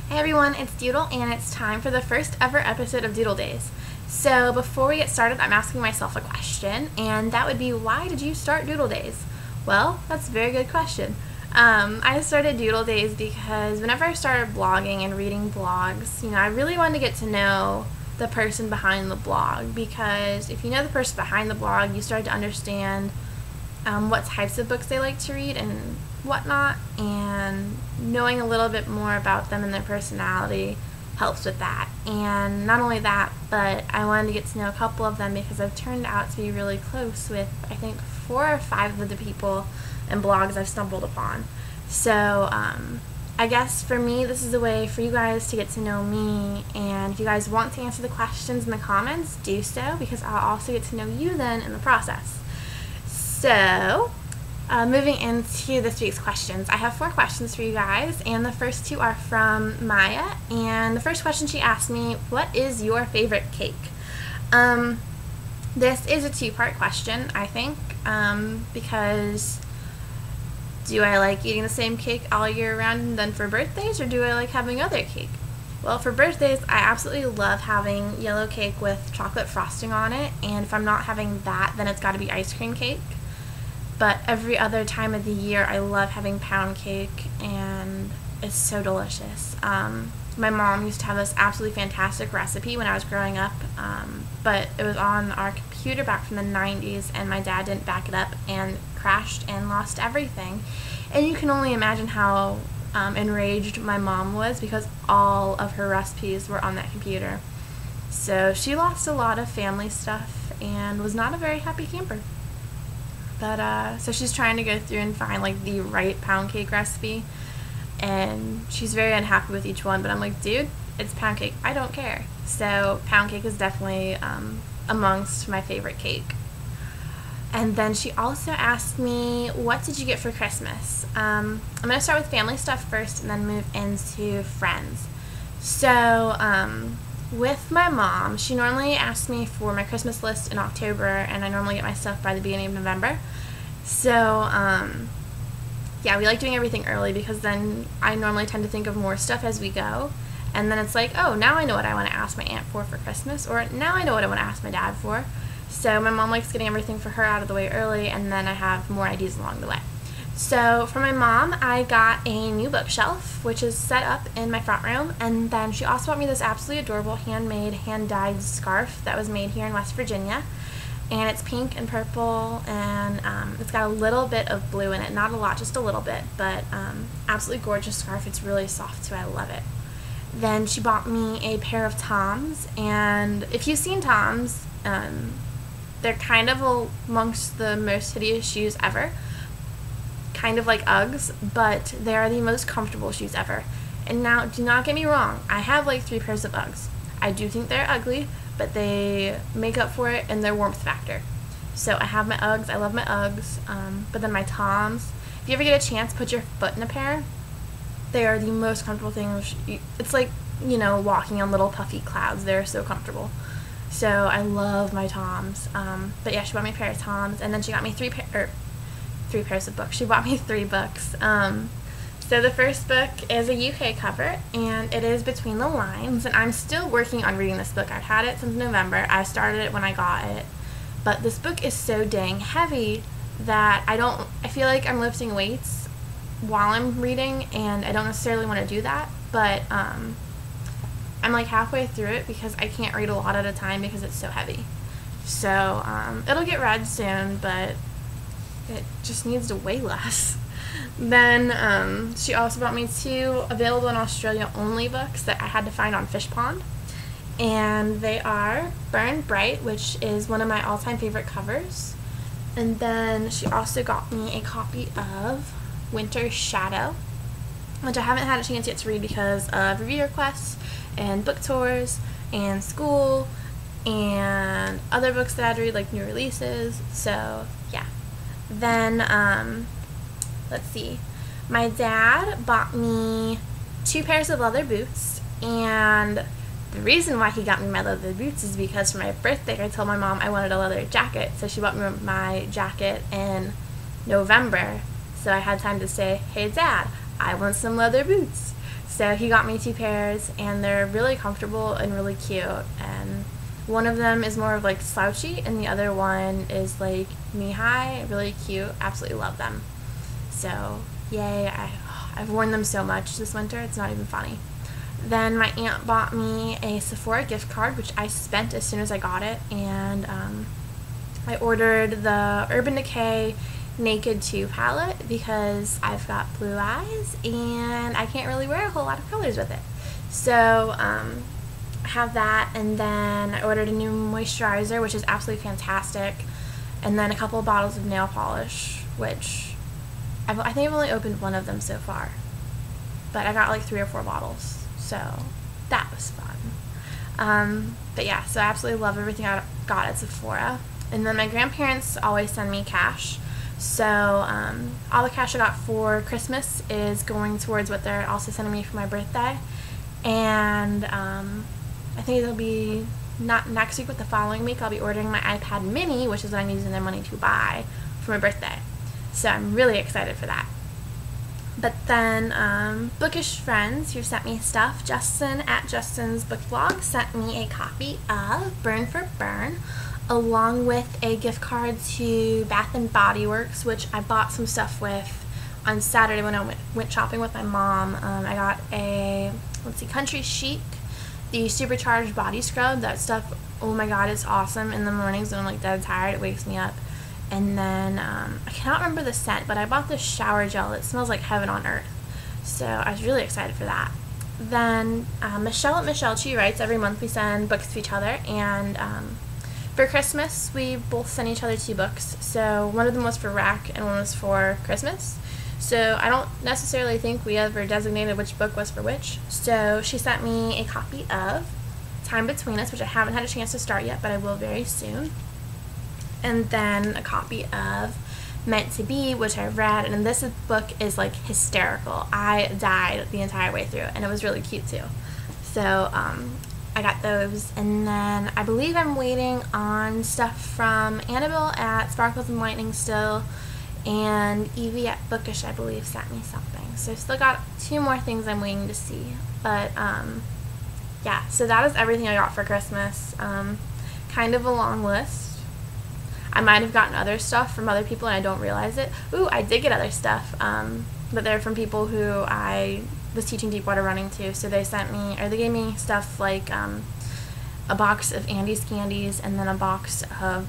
Hey everyone, it's Doodle, and it's time for the first ever episode of Doodle Days. So before we get started, I'm asking myself a question, and that would be, why did you start Doodle Days? Well, that's a very good question. I started Doodle Days because whenever I started blogging and reading blogs, I really wanted to get to know the person behind the blog, because if you know the person behind the blog, you start to understand what types of books they like to read and whatnot, and knowing a little bit more about them and their personality helps with that. And not only that, but I wanted to get to know a couple of them because I've turned out to be really close with, I think, 4 or 5 of the people and blogs I've stumbled upon. So I guess for me, this is a way for you guys to get to know me, and if you guys want to answer the questions in the comments, do so, because I'll also get to know you then in the process. So moving into this week's questions, I have 4 questions for you guys, and the first 2 are from Maya. And the first question, she asked me, what is your favorite cake? This is a 2-part question, I think, because do I like eating the same cake all year round and then for birthdays, or do I like having other cake? Well, for birthdays, I absolutely love having yellow cake with chocolate frosting on it, and if I'm not having that, then it's got to be ice cream cake. But every other time of the year, I love having pound cake, and it's so delicious. My mom used to have this absolutely fantastic recipe when I was growing up, but it was on our computer back from the 90s, and my dad didn't back it up and crashed and lost everything. And you can only imagine how enraged my mom was, because all of her recipes were on that computer. So she lost a lot of family stuff and was not a very happy camper. But so she's trying to go through and find like the right pound cake recipe, and she's very unhappy with each one, but I'm like, dude, it's pound cake, I don't care. So pound cake is definitely amongst my favorite cake. And then she also asked me, what did you get for Christmas? I'm going to start with family stuff first and then move into friends. So with my mom, she normally asks me for my Christmas list in October, and I normally get my stuff by the beginning of November. So yeah, we like doing everything early, because then I normally tend to think of more stuff as we go, and then it's like, oh, now I know what I want to ask my aunt for Christmas, or now I know what I want to ask my dad for. So my mom likes getting everything for her out of the way early, and then I have more ideas along the way. So for my mom, I got a new bookshelf, which is set up in my front room, and then she also bought me this absolutely adorable handmade, hand-dyed scarf that was made here in West Virginia, and it's pink and purple, and it's got a little bit of blue in it, not a lot, just a little bit, but absolutely gorgeous scarf. It's really soft too, I love it. Then she bought me a pair of Toms, and if you've seen Toms, they're kind of amongst the most hideous shoes ever. Kind of like Uggs, but they are the most comfortable shoes ever. And now, do not get me wrong, I have like 3 pairs of Uggs. I do think they're ugly, but they make up for it in their warmth factor. So I have my Uggs, I love my Uggs, but then my Toms, if you ever get a chance, put your foot in a pair. They are the most comfortable thing. It's like, walking on little puffy clouds. They're so comfortable. So I love my Toms. But yeah, she bought me a pair of Toms, and then she got me 3 pairs of books. She bought me 3 books. So the first book is a UK cover, and it is Between the Lines, and I'm still working on reading this book. I've had it since November. I started it when I got it, but this book is so dang heavy that I feel like I'm lifting weights while I'm reading, and I don't necessarily want to do that, but I'm like halfway through it because I can't read a lot at a time because it's so heavy. So it'll get read soon, but it just needs to weigh less. Then she also bought me 2 available in Australia only books that I had to find on Fish Pond, and they are Burn Bright, which is one of my all-time favorite covers, and then she also got me a copy of Winter's Shadow, which I haven't had a chance yet to read because of review requests and book tours and school and other books that I'd read, like new releases. So yeah. Then let's see, my dad bought me 2 pairs of leather boots, and the reason why he got me my leather boots is because for my birthday I told my mom I wanted a leather jacket, so she bought me my jacket in November, so I had time to say, hey Dad, I want some leather boots. So he got me 2 pairs, and they're really comfortable and really cute. And one of them is more of like slouchy, and the other one is like knee-high, really cute. Absolutely love them. So yay, I've worn them so much this winter, it's not even funny. Then my aunt bought me a Sephora gift card, which I spent as soon as I got it, and I ordered the Urban Decay Naked 2 palette because I've got blue eyes and I can't really wear a whole lot of colors with it. So I have that, and then I ordered a new moisturizer, which is absolutely fantastic, and then a couple of bottles of nail polish, which I think I've only opened one of them so far, but I got like 3 or 4 bottles, so that was fun. But yeah, so I absolutely love everything I got at Sephora. And then my grandparents always send me cash, so all the cash I got for Christmas is going towards what they're also sending me for my birthday. And I think it'll be not next week, but the following week I'll be ordering my iPad mini, which is what I'm using their money to buy for my birthday. So I'm really excited for that. But then Bookish Friends, who sent me stuff, Justin at Justin's Book Vlog, sent me a copy of Burn for Burn, along with a gift card to Bath and Body Works, which I bought some stuff with on Saturday when I went shopping with my mom. I got a, Country Chic, the supercharged body scrub. That stuff, oh my god, it's awesome. In the mornings when I'm like dead tired, it wakes me up. And then I cannot remember the scent, but I bought this shower gel. It smells like heaven on earth, so I was really excited for that. Then Michelle at Michelle Chi writes, every month we send books to each other, and for Christmas we both sent each other 2 books. So one of them was for Rack and one was for Christmas. So I don't necessarily think we ever designated which book was for which. So she sent me a copy of Time Between Us, which I haven't had a chance to start yet, but I will very soon. And then a copy of Meant to Be, which I read, and this book is like hysterical. I died the entire way through, and it was really cute too. So I got those, and then I believe I'm waiting on stuff from Annabelle at Sparkles and Lightning still, and Evie at Bookish, I believe, sent me something. So I've still got 2 more things I'm waiting to see. But yeah, so that is everything I got for Christmas. Kind of a long list. I might have gotten other stuff from other people and I don't realize it. Ooh, I did get other stuff, but they're from people who I was teaching Deepwater running to. So they sent me, or they gave me stuff like a box of Andy's candies, and then a box of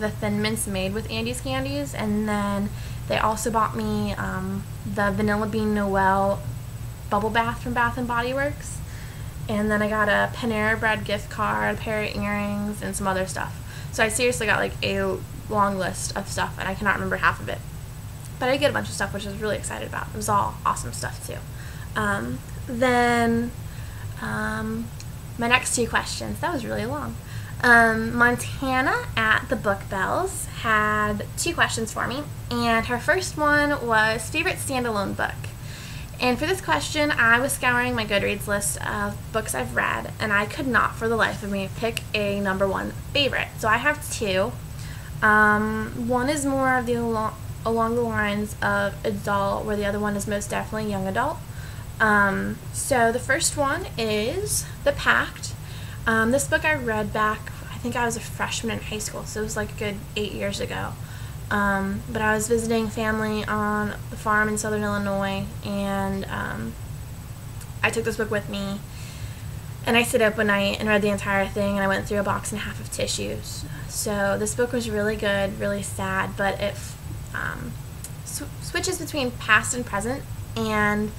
the Thin Mints made with Andy's candies, and then they also bought me the Vanilla Bean Noel bubble bath from Bath and Body Works, and then I got a Panera Bread gift card, a pair of earrings, and some other stuff. So I seriously got like a long list of stuff, and I cannot remember half of it. But I did get a bunch of stuff, which I was really excited about. It was all awesome stuff too. Then my next 2 questions. That was really long. Montana at the Book Bells had 2 questions for me, and her first one was favorite standalone book. And for this question, I was scouring my Goodreads list of books I've read, and I could not for the life of me pick a #1 favorite. So I have 2. One is more of the along the lines of adult, where the other one is most definitely young adult. So the first one is The Pact. This book I read back, I think I was a freshman in high school, so it was like a good 8 years ago. But I was visiting family on the farm in southern Illinois, and I took this book with me, and I stayed up one night and read the entire thing, and I went through a box and a half of tissues. So this book was really good, really sad, but it switches between past and present, and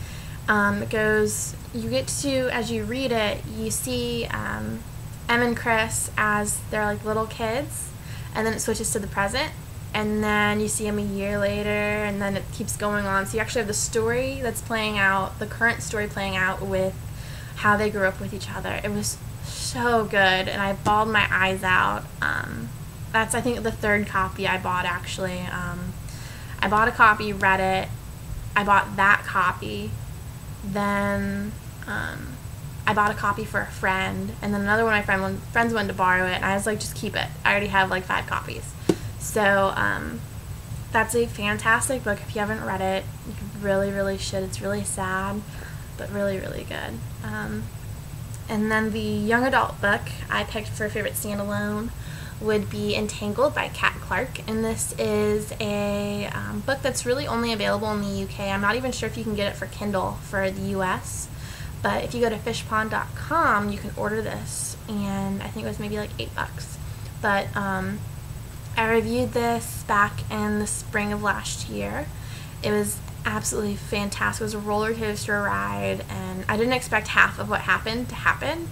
it goes, you get to, as you read it, you see Em and Chris as they're like little kids, and then it switches to the present, and then you see them a year later, and then it keeps going on. So you actually have the story that's playing out, the current story playing out with how they grew up with each other. It was so good, and I bawled my eyes out. That's, I think, the 3rd copy I bought, actually. I bought a copy, read it, I bought that copy, then I bought a copy for a friend, and then another one of my friends wanted to borrow it, and I was like, just keep it. I already have like 5 copies. So that's a fantastic book. If you haven't read it, you really, really should. It's really sad. but really, really good. And then the young adult book I picked for favorite standalone would be Entangled by Kat Clark, and this is a book that's really only available in the UK. I'm not even sure if you can get it for Kindle for the US, but if you go to fishpond.com, you can order this, and I think it was maybe like $8. But I reviewed this back in the spring of last year. It was absolutely fantastic. It was a roller coaster ride, and I didn't expect half of what happened to happen.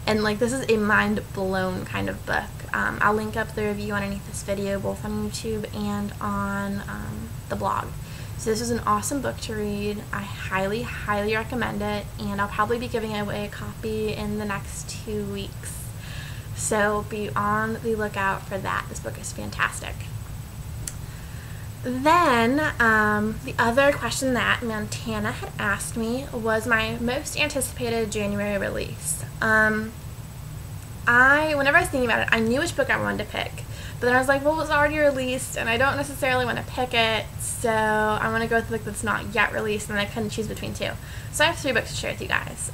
And like, this is a mind blown kind of book. I'll link up the review underneath this video, both on YouTube and on the blog. So this is an awesome book to read. I highly, highly recommend it, and I'll probably be giving away a copy in the next 2 weeks. So be on the lookout for that. This book is fantastic. Then, the other question that Montana had asked me was my most anticipated January release. Whenever I was thinking about it, I knew which book I wanted to pick, but then I was like, well, it was already released, and I don't necessarily want to pick it, so I want to go with the book that's not yet released, and I couldn't choose between two. So I have 3 books to share with you guys.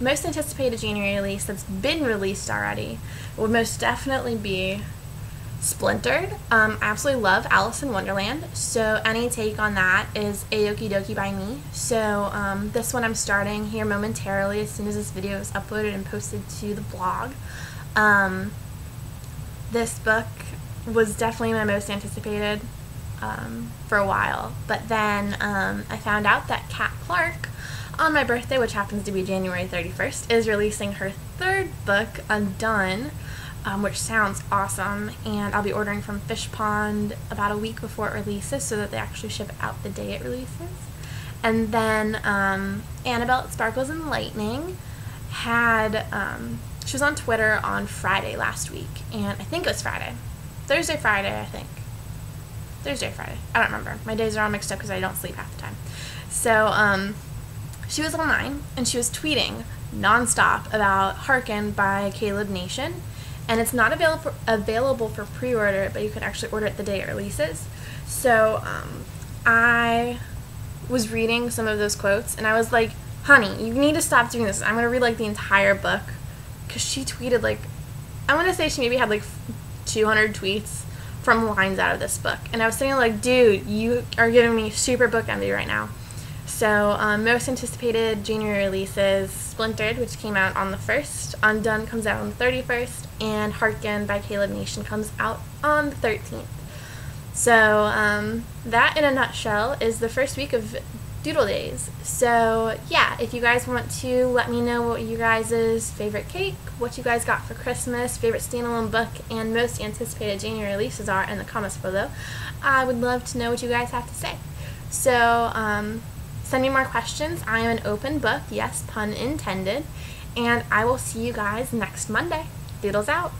Most anticipated January release that's been released already would most definitely be Splintered. I absolutely love Alice in Wonderland, so any take on that is a-okie dokie by me. So this one I'm starting here momentarily as soon as this video is uploaded and posted to the blog. This book was definitely my most anticipated for a while, but then I found out that Kat Clark, on my birthday, which happens to be January 31st, is releasing her 3rd book, Undone, which sounds awesome, and I'll be ordering from Fish Pond about a week before it releases so that they actually ship it out the day it releases. And then Annabelle at Sparkles and Lightning had, she was on Twitter on Friday last week, and I think it was Thursday, Friday, I think. Thursday, Friday, I don't remember. My days are all mixed up because I don't sleep half the time. So, she was online, and she was tweeting nonstop about Harkin by Caleb Nation, and it's not available for pre-order, but you can actually order it the day it releases. So I was reading some of those quotes, and I was like, honey, you need to stop doing this. I'm going to read like the entire book, because she tweeted like, I want to say she maybe had like 200 tweets from lines out of this book, and I was saying like, dude, you are giving me super book envy right now. So, most anticipated January releases, Splintered, which came out on the 1st, Undone comes out on the 31st, and Harkin by Caleb Nation comes out on the 13th. So, that in a nutshell is the first week of Doodle Days. So, yeah, if you guys want to let me know what you guys' favorite cake, what you guys got for Christmas, favorite standalone book, and most anticipated January releases are in the comments below, I would love to know what you guys have to say. So, send me more questions. I am an open book, yes, pun intended, and I will see you guys next Monday. Doodles out.